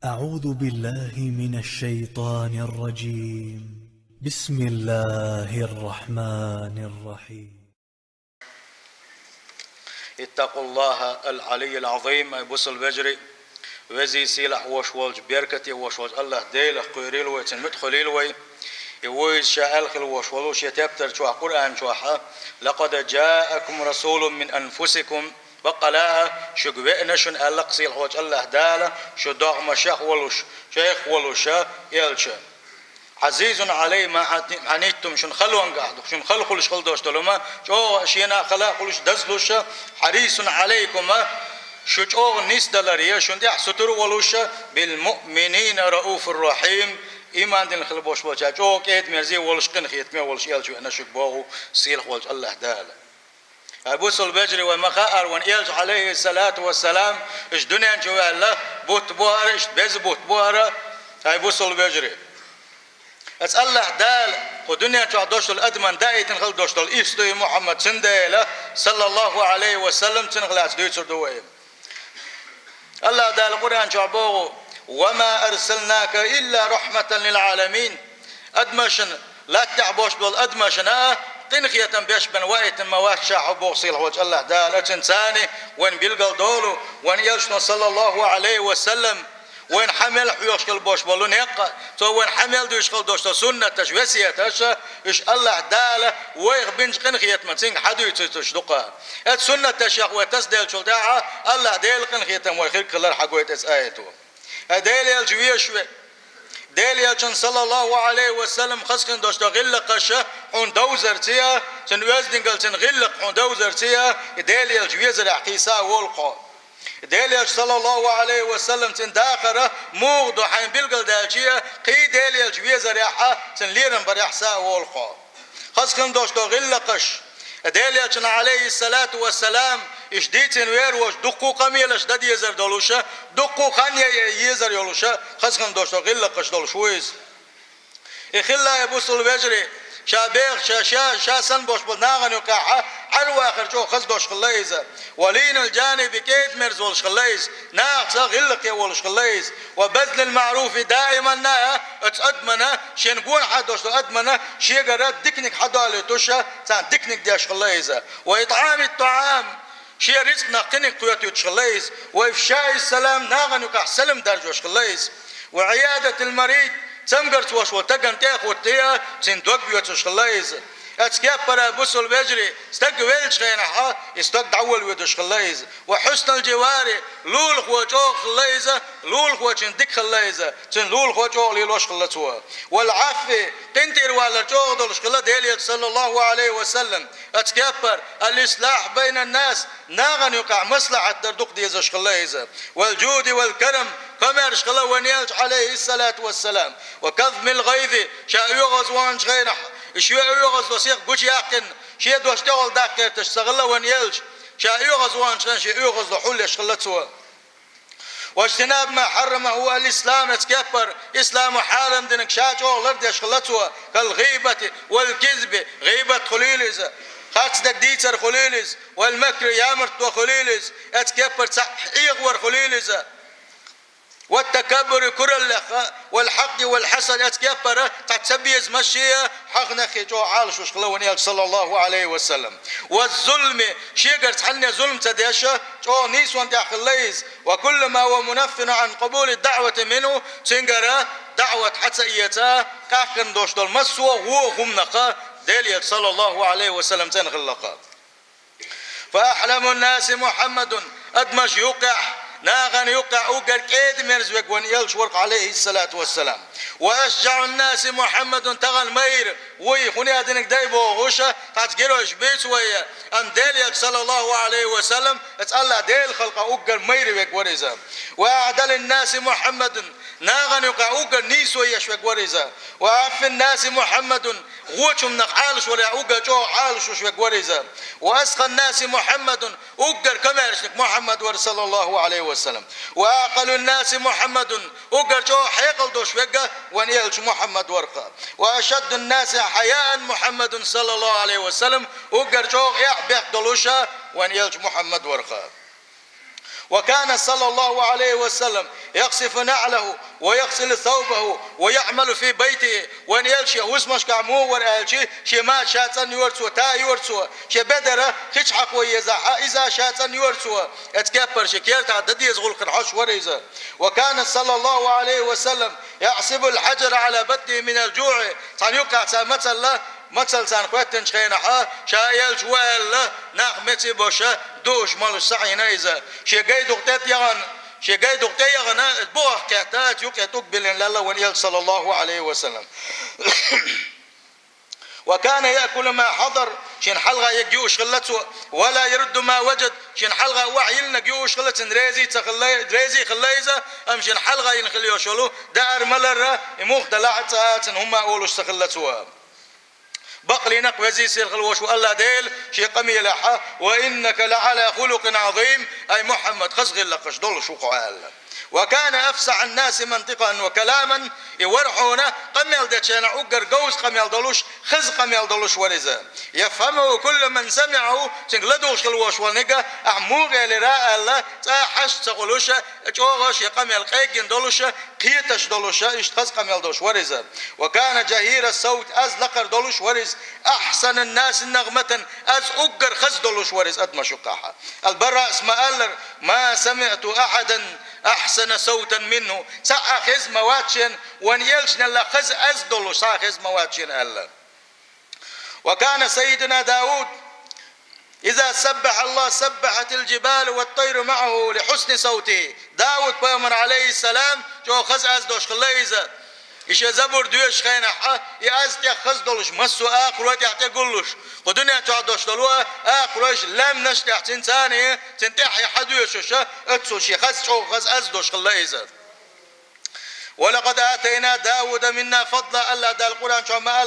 أعوذ بالله من الشيطان الرجيم. بسم الله الرحمن الرحيم. اتقوا الله العلي العظيم بوصل بجري وزي سيلح وشوالج بيركتي وشوالج الله ديل قيريل ويتن مدخليل وي يويز شاء الخل وشوالوش يتبتر شو قرآن شوحا لقد جاءكم رسول من أنفسكم بقلاها شو قبئنا شن ألق سيلح وج الله دالا شو داغ مشاخ ولوش شيخ ولوشا يلشا عزيز علي ما عنيتم شن خلوان قاعد شن خلش خل دوش تلوما شو شينا خلا خلش دزلوش حريص عليكم شو جو نيس دلاريا شن دي ستر ولوش بالمؤمنين رؤوف الرحيم إيمان دين خل بوش بوش جو كيد مرزي ولش قن خيت مي ولش يلشو أنا شك باغو سيل ولش الله دالا أبو البجري ومخاءر وان يلج عليه الصلاة والسلام إيش دنيا جوا الله بوت بوهر إيش بز بوت بوهر أبو البجري أسأل الله دال ودنيا تعدوش الأدمن دايت نخل دوش الإستوي محمد سنديله صلى الله عليه وسلم تنخلاص دويتر دويم الله دال القرآن شعبوه وما أرسلناك إلا رحمة للعالمين أدمشن لا تعبوش دول أدمشن تنخية بيش بن وقت مواد شعب وصيل وجه الله دال إنساني وين بيلقل دولو وين يلشن صلى الله عليه وسلم وين حمل يشغل بوش بلون يقع تو وين حمل دو يشغل دوش سنة تشويسية تشا إيش الله دالة ويغ بنج قنخية متسين حدو يتشدقها ات سنة تشيخ وتسدل شل داعة الله ديل قنخية ويخير كلر حقوية تسآيته ديل يلجوية شوي ديل يلجن صلى الله عليه وسلم خسخن دوش غلق قشة حون دوزر تيا تن وزدنقل تن غلق حون دوزر تيا ديل يلجوية زرع قيسا والقا ديليش صلى الله عليه وسلم تنداخره موغدو حين بيلقل دالشيه قي ديليش ويزريحه تنليرن بريحسا والخو خاصكم دوشتو غلقش ديليش عليه الصلاة والسلام اشديتن ويروش دقو قميلش دد يزر دولوشا دقو خان يزر يولوشا خاصكم دوشتو غلقش دولشويز اخلا يبوس الوجري شابيخ شا سن بوش بناغن يقاحة حلوة آخر جو خز دوش خليزة ولين الجانب كيد مرز والش خليز ناقصة غلق يولش خليز وبذل المعروف دائما نا اتأدمنا شنقون حدوش أدمنا شيقرات دكنك حدالي توشا تان دكنك ديش خليزة وإطعام الطعام شي رزق نقنك قوتي تشخليز وإفشاء السلام ناغن يقاح سلم درجوش خليز وعيادة المريض تمقرت وش وتقن تيخ وتيا تندوق بيوتش خلايز اتسكاب برا بوسل بجري استق ويلش غينها استق دعول ويدش خلايز وحسن الجواري لول خوجو خلايزه لول خوجن ديك خلايزه تن لول خوجو ليلوش خلتوا والعفو تنتر ولا جودلش خلا ديلي صلى الله عليه وسلم اتسكاب الاصلاح بين الناس ناغن يقع مصلحه دردق ديزش خلايزه والجود والكرم كمرش خلا ونيلش عليه الصلاة والسلام وكظم الغيظ شاء يغز وانش غينح شو يغز وسيق قوش يقن شيء دوش تغل داكر تشتغل ونيلش شاء يغز وانش غين شاء يغز وحول يشغل سوا واجتناب ما حرمه هو الإسلام اتكبر إسلام حارم دينك شاجو لرد يشغل سوا كالغيبة والكذب غيبة خليلز خاص ديتر خليلز والمكر يامرت وخليلز اتكبر تحقيق ورخليلز والتكبر كرل والحق والحسد اتكبر تتسبيز مشيه حقنا خيجو عالش وشخلوني صلى الله عليه وسلم والظلم شيقر تحني ظلم تديشه جو نيسوان داخليز وكل ما هو منفن عن قبول الدعوة منه تنقر دعوة حتى ايتا كاكن دوش دول مسوا هو غمنقا ديليت صلى الله عليه وسلم تنخلقا فأحلم الناس محمد أدمش يوقع ناغن يوقع وقر كيد مرزوك وان يلش ورق عليه الصلاة والسلام وأشجع الناس محمد تغن مير وي خوني أدنك دايبو غوشة تاتقيروش بيت ويا أن ديل صلى الله عليه وسلم اتألا ديل خلق وقر مير ويك ورزا وأعدل الناس محمد ناغن يوقع وقر نيس ويش ويك ورزا وأعف الناس محمد غوشم نقعالش ولا وقر جو عالش وشوك ورزا وأسقى الناس محمد وقر كمارشنك محمد ورسل الله عليه وسلم وأعقل الناس محمد وقر جو حيقل دوش وقا ونيلش محمد ورقا وأشد الناس حياء محمد صلى الله عليه وسلم وقر جو يحبق دلوشا ونيلش محمد ورقا وكان صلى الله عليه وسلم يقصف نعله ويغسل ثوبه ويعمل في بيته وان يلشي واسمش كعمو ورالشي شي ما شاتن يورسو تا يورسو شي بدر خش حق ويزا اذا شاتن يورسو اتكبر شكير تعدد يزغل قرحش وريزا. وكان صلى الله عليه وسلم يحسب الحجر على بطنه من الجوع صار يقع مثل سان قوتن شينا شايل شوال نغمتي بوشا دوش مال السعينا اذا شي جاي دقتات يغن شي جاي دقتات يغن بوخ كاتات يقتك بلن الله ونيل صلى الله عليه وسلم. وكان يأكل ما حضر شين حلقة يجيوش خلته ولا يرد ما وجد شين حلقة وعيلنا جيوش خلت ريزي خليزة أم شين حلقة ينخليوشلو دار ملر يموخ دلعت هم أولوش تخلتوها بقلي نقوزي سير خلوش والله ديل شي قميلة وإنك لعلى خلق عظيم أي محمد خزغ لقش دول شوقع الله. وكان أفسع الناس منطقا وكلاما يورحونا قميل دتشانا أقر قوز قميل دلوش خز قميل دلوش ورزا يفهمه كل من سمعه تنقلدوش خلوش والنقا أعموغ لراء الله تاحش تقولوش اجوغش يقميل قيقين دلوش قيتش دلوش اشتخز قميل دلوش ورزا. وكان جهير الصوت أز لقر دلوش ورز أحسن الناس نغمة أز أقر خز دلوش ورز أدما شقاحة البراء اسم ألر ما سمعت أحدا أحسن صوتا منه سأخذ مواتشن ونيلشن الله خز أزدلو سأخذ مواتشن الله. وكان سيدنا داود إذا سبح الله سبحت الجبال والطير معه لحسن صوته. داود بيامر عليه السلام جو خز أزدوش خليزة إيش زبور دوش خينا يأز تأخذ دلوش مسو آخروات يحتى قلوش ودنيا تعدوش دلوه آخروش لم نشتح تنساني تنتحي حدوش اتسوشي خز أزدوش خليزة. ولقد آتينا داود منا فضلا الله دال القرآن شو ما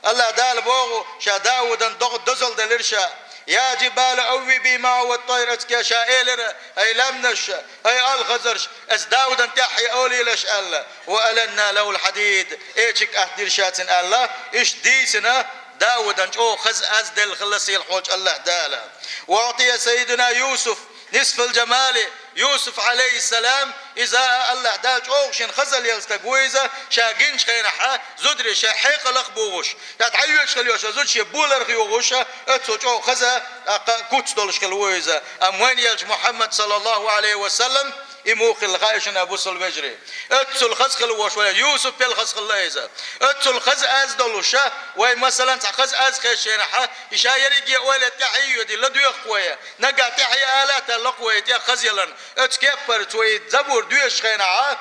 الله دال بوغو شا داود دزل دلرشا يا جبال أوبي معه والطير اتكا شائلر أي لمنش أي الخزرش أس داود انتحي أولي لش الله وألنا له الحديد إيشك أهدير شاتن الله إيش ديسنا داود انجو خز أزدل خلصي الحوج الله دالا. وأعطي سيدنا يوسف نصف الجمال يوسف عليه السلام إذا الله دالج أوغشين خزل يلستقويزة شاقينش خينحا زدري شاحيق لخبوغش يتعيوش خليوش زود شي بولر خيوغش اتسوش أو خزا كوتس دولش خلويزة. أموين يلج محمد صلى الله عليه وسلم يموخ الغايشن أبو سلبجري اتسو الخز خلوش ولا يوسف بالخز خليزة اتسو الخز أز دولوشا وي مثلا خز أز خيشينحا يشاير يجي أولي تحيو دي لدو يخويا نقا تحيي آلات اللقوية تيا خزيلا اتكبر توي زبور دوش خينعا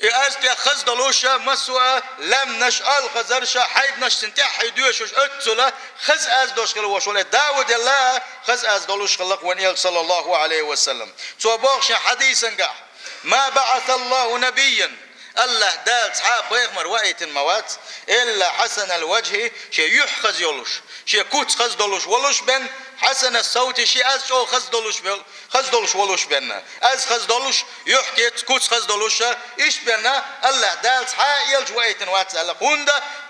إاز تيا خز دلوشا مسوا لم نشأل خزرشا حيد نش تنتحي دوش اتسلا خز أز دوش خلوش ولا داود الله خز أز دلوش خلق ونيل صلى الله عليه وسلم. تو بوغش حديثا قاح ما بعث الله نبيا الله دال صحاب بيغمر وقت الموات إلا حسن الوجه شي يحخز يولوش شي كوت خز دلوش ولوش بن حسن الصوت شي از شو خز دلوش ولوش بنا از خز دلوش يحكي كوت خز دلوش ايش بنا الله دال صحاب يلج وقت الموات الله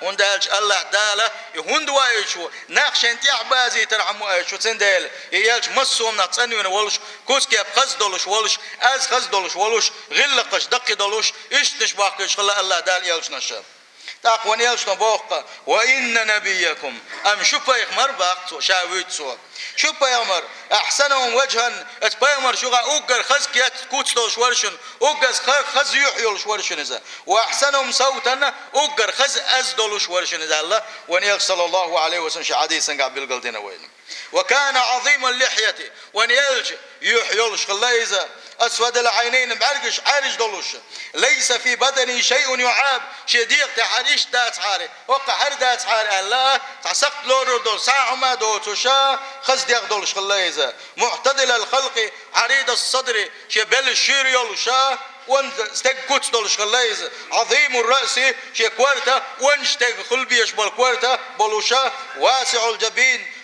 هوندا الله دال يهوند وايشو ناقش انت عبازي ترحمو ايشو تندل يلج مسوم نتصنيون ولوش كوت كيب خز دلوش ولوش از خز دلوش ولوش غلقش دق دلوش ايش باقيش خلا الله دال يلج نشر تاقوان يلج نبوق. وإن نبيكم أم شو بيغمر باقتو شاويتسو شو بيغمر أحسنهم وجها اتبيغمر شو أوغر خز كيات كوتس دولش ورشن أوغر خز يحيولش ورشن إذا وأحسنهم صوتا أوغر خز أز دولش ورشن إذا الله ونيل صلى الله عليه وسلم حديثا قابل قلدنا وين. وكان عظيم اللحية ونيلج يحيولش خلايزة أسود العينين بعرقش عارج دلوش ليس في بدني شيء يعاب شديق تحريش دات حاري وقع حر دات حاري الله تعسقت لور دول ساعة ما دوتوشا خز ديق دلوش خلايزة معتدل الخلق عريض الصدر شبل الشير يولوشا ونستق كوتس دولش خلايزة عظيم الرأس شي كوارتا ونشتق خلبيش بالكوارتا بلوشا واسع الجبين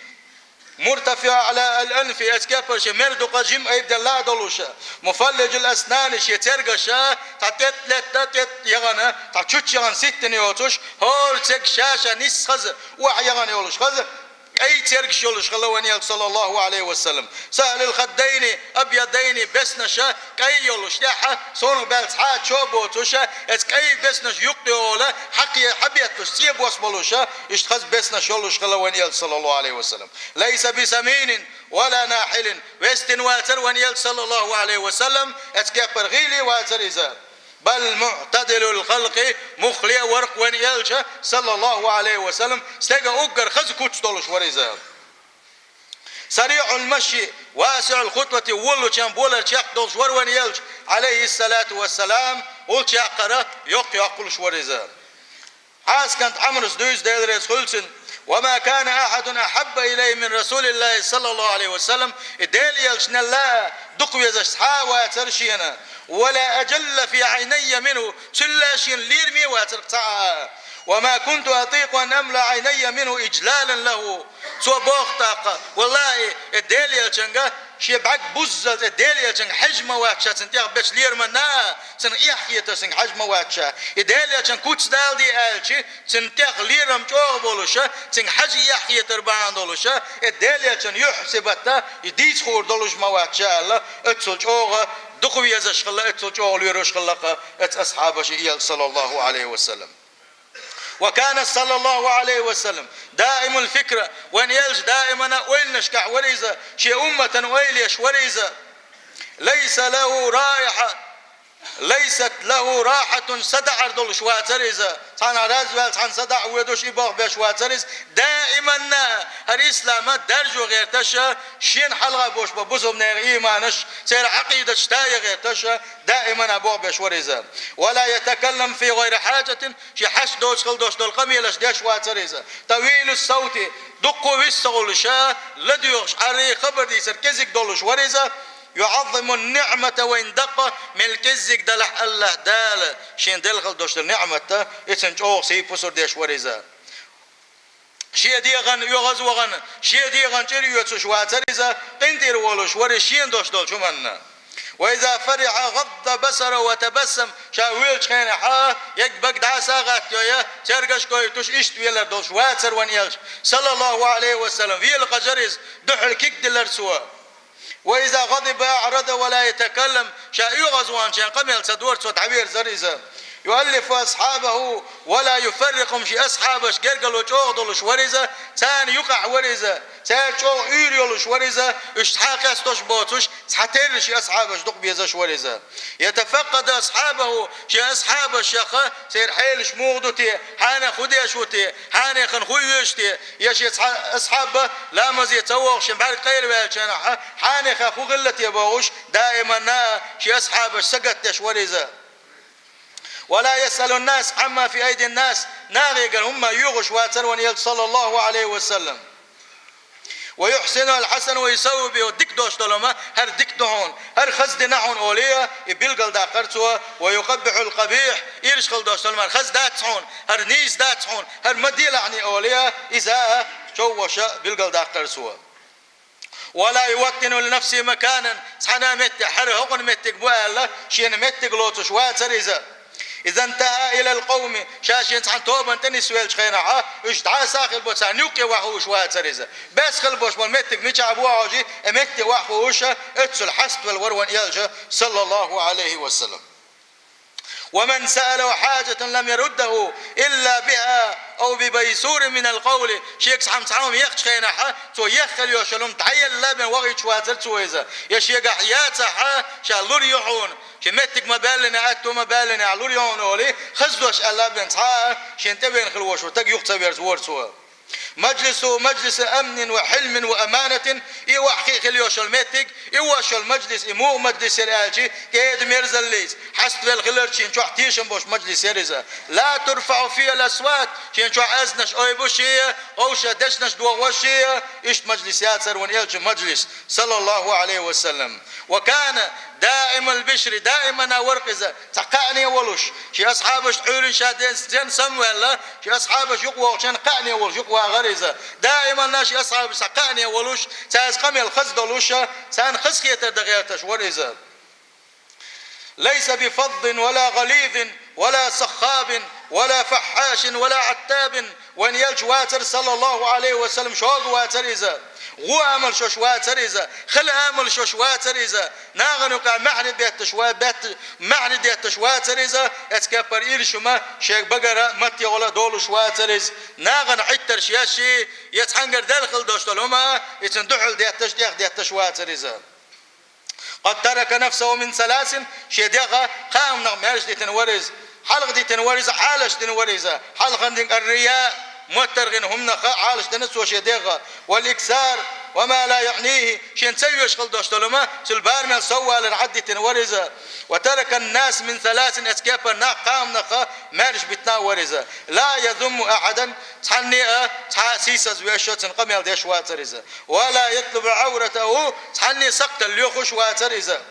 مرتفع على الأنف أسكابر شي مردقة جيم أيبدا لا دلوشا مفلج الأسنان شي ترقشا تعتت لتت يغانا تعتشوش يغان ستن يوتوش هول تك شاشا نس خز وح يغان يولوش خز كأي تركش يولش خلواني صلى الله عليه وسلم سهل الخدين أبيضين بسنشة كأي يولش تاحة صون بالسحات شوبو توشة إس كأي بسنش يقتوله حقي حبيت سيب وصبلوشة يشتخز بسنش يولش خلواني صلى الله عليه وسلم ليس بسمين ولا ناحل وستن واتر ونيل صلى الله عليه وسلم إس كبر غيلي واتر إذا بل معتدل الخلق مخلي ورق ونيلش صلى الله عليه وسلم استجا أجر خز كوتش دولش وريزا سريع المشي واسع الخطوة ولو كان بولا تشاق دولش ونيلش عليه الصلاة والسلام والتشاقرة يقولش وريزا عاس كانت عمرس دوز ديلريس خلصن وما كان أحد أحب إليه من رسول الله صلى الله عليه وسلم ديل يلشن الله دقوي زشحا واترشينا ولا أجل في عيني منه سلاشين ليرمي واترقطعها وما كنت أطيق أن أملأ عيني منه إجلالا له سو بوختاق والله الديل يلشنغا شيبعك بوزة الديل يلشن حجم واتشا سنتيغ بش لير منا سن إحية سن حجم واتشا الديل يلشن كوتس دال دي ألشي سنتيغ ليرم جوغ بولوشا سن حج إحية تربان دولوشا الديل يلشن يحسبتا يديس خور دولوش مواتشا الله اتسل جوغ دقوي يزش خلا اتسل جوغ ليروش خلاقا ات أصحاب شيئل صلى الله عليه وسلم وكان صلى الله عليه وسلم دائم الفكرة وان يلج دائما وين نشكع وريزة شي أمة ويليش وريزة ليس له راحة صدع دول شواتريزة صانا رازوال صان صدع ويدوش إباغ بشواتريز دائما الإسلام درجو غير تشا شين حلقة بوش ببوزهم نير إيمانش سير عقيدة شتاية غير تشا دائما أبوغ بشوريزة ولا يتكلم في غير حاجة شي حش دوش خل دوش دول قميلش ديش واتريزة طويل الصوت دقو بالسغلشا لديوش عري خبر دي سركزك دولش وريزة يعظم النعمة وإن دق من الكزك دلح الله دال شين دلخل دوش النعمة يتنج أوغ سيبوسر ديش وريزا شي ديغن يغز وغن شي ديغن جري يتسوش واتريزا قندير ولوش وري شين دوش دول شمنا وإذا فرح غض بصره وتبسم شاويل شخين حا يكبق دعسا غات يا ترقش كوي توش إشت ويلر دوش واتر ونيلش صلى الله عليه وسلم ويل قجريز دحل كيك دلر سوا وإذا غضب أعرض ولا يتكلم شاء يغزوان شان قميل سدور صوت عبير زريزة يؤلف أصحابه ولا يفرقهم شي أصحابش قرقلوا شوغدلوش وريزة تان يقع وريزة تان شوغ يوريولوش وريزة اشتحاق يستوش بوتوش سحتير شي أصحابش دق بيزش وريزة يتفقد أصحابه شي أصحابش يخا سير حيلش موغدوتي حانا خديشوتي حانا خنخويشتي يشي أصحابه لا مزي توغش بعد قيل بالشان حانا خاخو غلتي باوش دائما شي أصحابش سقتش وريزة ولا يسأل الناس عما في أيدي الناس ناغيقا هم يغش واترون صلى الله عليه وسلم ويحسن الحسن ويسوي به ديك دوش دولما هر ديك دهون هر خزد نحون أولية يبلغل دا قرتوا ويقبح القبيح يرشخل دوش دولما خز داتحون هر نيز داتحون هر مديل عني أولية إذا شوشا بلغل دا قرتوا ولا يوطن لنفسه مكانا سحنا متي حر هقن متي بوالا شين متي لوتش واتر إذا انتهى إلى القوم شاشين سحن توبا تاني سويل شخينا اشتعا ساخل بوتسا نيوكي وحوش واتريزا بس خل بوش متك ميشا أبو عوجي متي وحوشا اتسل حسب والورون يلجا صلى الله عليه وسلم ومن سأله حاجة لم يرده إلا بها أو ببيسور من القول شيخ سحم سحم يخش خينا حا تو يخل يوشلون تعيل لبن وغي شواتر تويزا يشيق حياتا حا شالور يحون شمتك مبالنا أتو مبالنا علور يحون أولي خزدوش اللبن حا شنتبين خلوش وتق يختبر زور سوا مجلس أمن وحلم وأمانة يوحكي خليوش المتك يوش المجلس مو مجلس الآجي كيد ميرز الليز حسب الخلرشين شو احتيشن بوش مجلس يرزا لا ترفع فيه الأصوات شين شو أزنش أي بوشية أو شدشنش دوغوشية إيش مجلس ياسر ونيلش مجلس صلى الله عليه وسلم وكان دائم البشر دائما ورقزة تقعني ولوش شي أصحابش حورين شادين سن سمولا شي أصحابش يقوى شان قعني ولوش يقوى غريزة دائما ناشي أصحاب سقعني ولوش ساز قمي الخز دولوشة سان خسكية دغياتش وريزة ليس بفض ولا غليظ ولا سخاب ولا فحاش ولا عتاب وان يلج واتر صلى الله عليه وسلم شوق واتر إذا غو عمل شوش واتر إذا خل عمل شوش واتر إذا ناغن وقع معني ديت شوا بيت معني ديت شواتر إذا اتكبر إير شما شيخ بقرة متي ولا دول شواتر إذا ناغن عتر شياشي يتحنجر داخل دوشتلهما يتندحل ديت شواتر إذا قد ترك نفسه من سلاسل شديغة قام نغمارش دي تنورز حلق دي تنورز حالش تنورزة حلق دي الرياء مترغن هم حالش تنسو شديغة والإكسار وما لا يعنيه شين تسيوش خل دوشتلما سلبار من سوى للعد تنورزة وترك الناس من ثلاث اسكيبا قام نخا مارش بتنا ورزة لا يذم احدا تحني سيسز ويشوت قميل ديش واترزة ولا يطلب عورته تحني سقط اليوخش واترزة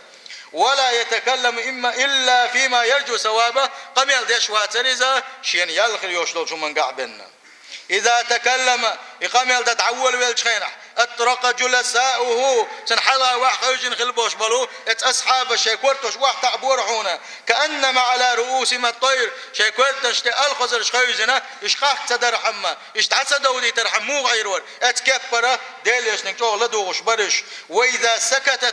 ولا يتكلم الا فيما يرجو ثوابه قميل ديش واترزة شين يلخل يوشلو شو من قعبنا إذا تكلم إقامة تتعول ويلشخينح اترق جلساؤه تنحلى وحوجن خلبوش بلو أصحاب الشيكورتوش واحد تعبور حونا كأنما على رؤوسهم الطير شيكورتوش تألخزر شخيزنا إشخاق تدرحما إشتعسدوا دي ترحمو غيرور اتكبر ديليش نكتوغ لدوغش برش وإذا سكت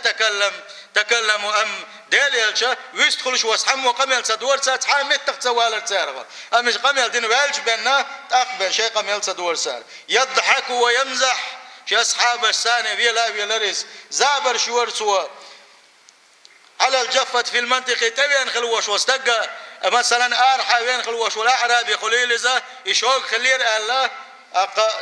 تكلم أم ديليلشا ويستخلش واسحم وقميل تدور سات حامد تقتوالر تارغ أمش قميل دين والج بينا تقبل شيء قميل تدور سار يضحك ويمزح شي أصحاب السانة بيلا ريس زابر شور سوا على الجفة في المنطقة تبين خلوش واستقى مثلا أرحى بين خلوش والأعرابي خليل إذا يشوق خلير الله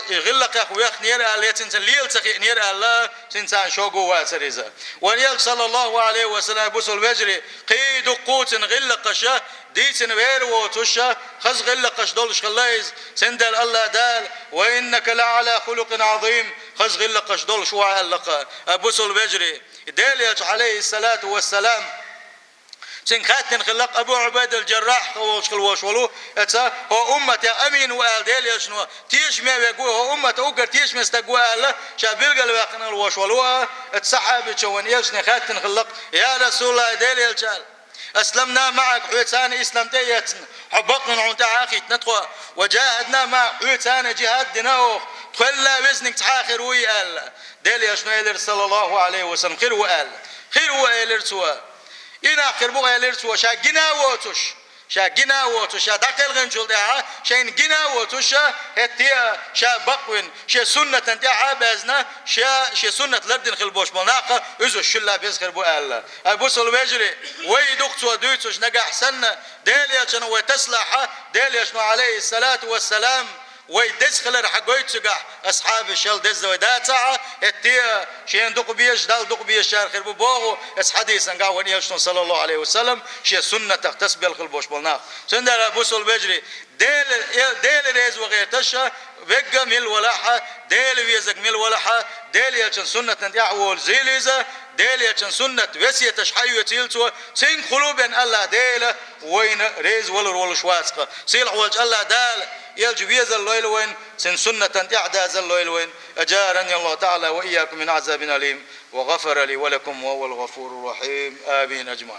يغلق يا أخويا نير الله تنسى ليل سخي نير الله تنسى شوقه واسريزا وليل صلى الله عليه وسلم بوسل بجري قيد قوت غلقشة ديتن وير وتشة خز غلقش دولش خلايز سندل الله دال وإنك لعلى خلق عظيم خز غلقش دولش وعلق بوسل بجري ديل عليه الصلاة والسلام سنخاتن خلق أبو عبيد الجراح وش ولو أتا هو أمة يا أمين وقال ديل شنو تيش ما بيقول هو أمة أوجر تيش مستقوا الله شابيل قال واقنا الوش ولو الصحابة شوان يش نخاتن خلق يا رسول الله ديل شال أسلمنا معك حوتان إسلام تيتنا حبقنا عن تعاقي نتقى وجاهدنا مع حوتان جهاد دناو خلا وزنك تحاخر ويقال ديل شنو صلى الله عليه وسلم خير وقال سوا إن آخر بقى يلرسوا شا جنا وتش شا داخل غنجول ده شين جنا وتش هتيا شا بقون شا سنة تنتيا بزنا شا سنة لردن خلبوش مناقة إذا شلا بيزخر بقى الله أبو سلوجري ويدقت ودوتش نجح سنة داليا شنو وتسلح داليا شنو عليه الصلاة والسلام ويدخل حقويت سجع أصحاب الشل دز وداتا التيا شين دق بيش دال دق بيش شار خربو بوغو اس حديث نقا ونيشتون صلى الله عليه وسلم شي سنة تختص بالخلبوش بلنا سندر أبو سول بجري ديل ريز وغير تشا وقا ميل ولاحة ديل ويزق ميل ولاحة ديل يلشن سنة يعول زيليزا ديل يلشن سنة وسية تشحيو تيلتو سين قلوبين الله ديل وين ريز ولر شواتقة سيل حوالج الله دال يلجبيز الليل وين سن سنة يعداز الليل وين أجارني الله تعالى وإياكم من عذاب أليم وغفر لي ولكم وهو الغفور الرحيم آمين أجمعين.